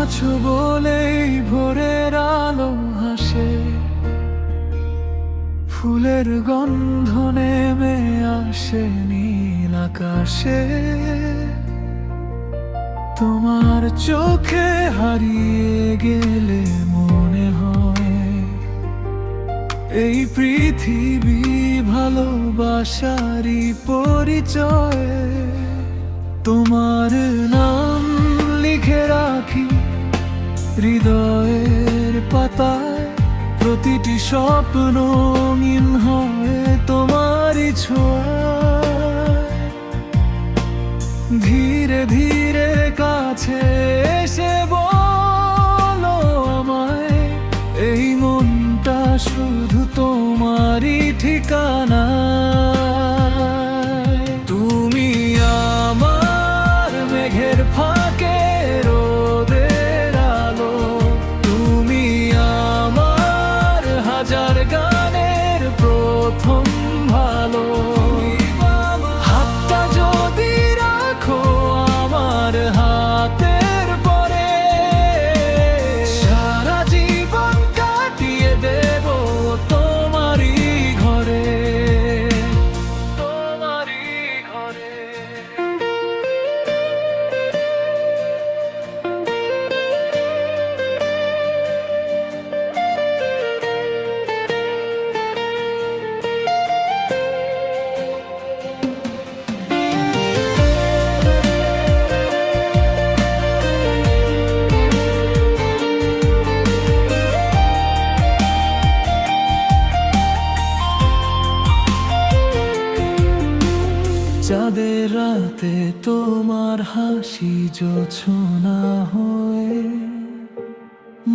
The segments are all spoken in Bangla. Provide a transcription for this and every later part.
আছো বলেই ভোরের আলো হাসে, ফুলের গন্ধ নেমে আসে নীল আকাশে। তোমার চোখে হারিয়ে গেলে মনে হয় এই পৃথিবী ভালোবাসারই পরিচয়। তোমার নাম লিখে রাখি হৃদয়ের পাতায়, প্রতিটি স্বপ্ন রঙিন হয় তোমারই ছোঁয়ায়। ধীরে ধীরে কাছে এসে বলো আমায়, এই মনটা শুধু তোমারই ঠিকানা। তুমি আমার মেঘের ফাঁকে রোদের আলো, তুমি আমার হাজার গানের প্রথম ভালো। হাতটা যদি রাখো আমার হাতের পরে, সারা জীবন কাটিয়ে দেব তোমারই ঘরে, তোমারই ঘরে। চাঁদের রাতে তোমার হাসি জোছনা হয়ে,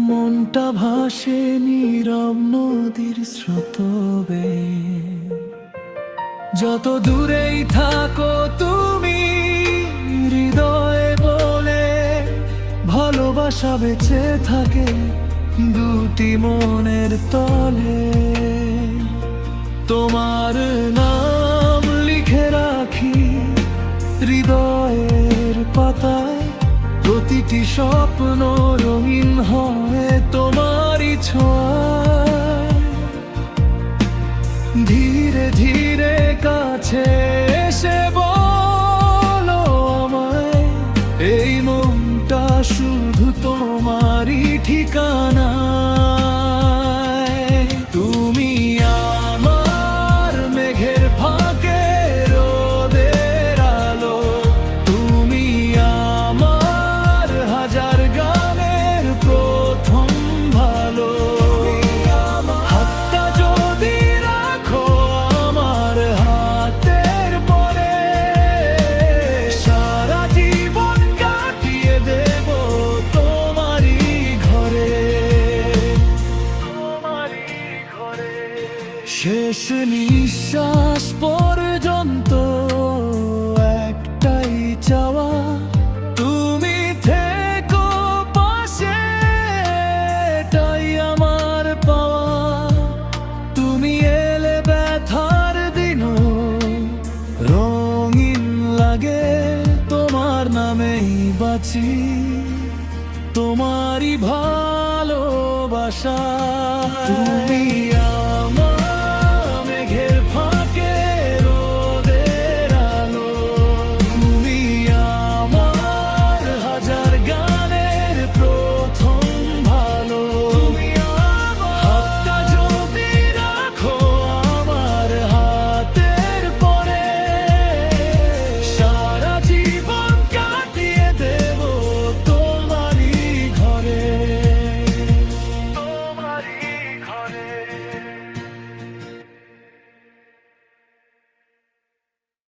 মনটা ভাসে নীরব নদীর স্রোত বেয়ে। যত দূরেই থাকো তুমি হৃদয়ে বলে, ভালোবাসা বেঁচে থাকে দুটি মনের তলে। তোমার নাম লিখে রাখি হৃদয়ের পাতায়, প্রতিটি স্বপ্ন রঙিন হয় তোমারই ছোঁয়ায়। ধীরে ধীরে কাছে এসে বলো আমায়, এই মনটা শুধু তোমারই ঠিকানা। তুমি আমার মেঘের ফাঁকে রোদের আলো, তুমি আমার হাজার গানের প্রথম ভালো। হাতটা যদি রাখো আমার হাতের পরে, সারা জীবন কাটিয়ে দেব তোমারই ঘরে, তোমারই ঘরে। শেষ নিঃশ্বাস পর্যন্ত একটাই চাওয়া, তুমি থেকো পাশে, এটাই আমার পাওয়া। তুমি এলে ব্যথার দিনও রঙিন লাগে, তোমার নামেই বাঁচি, তোমারই ভালোবাসা। তুমি আমার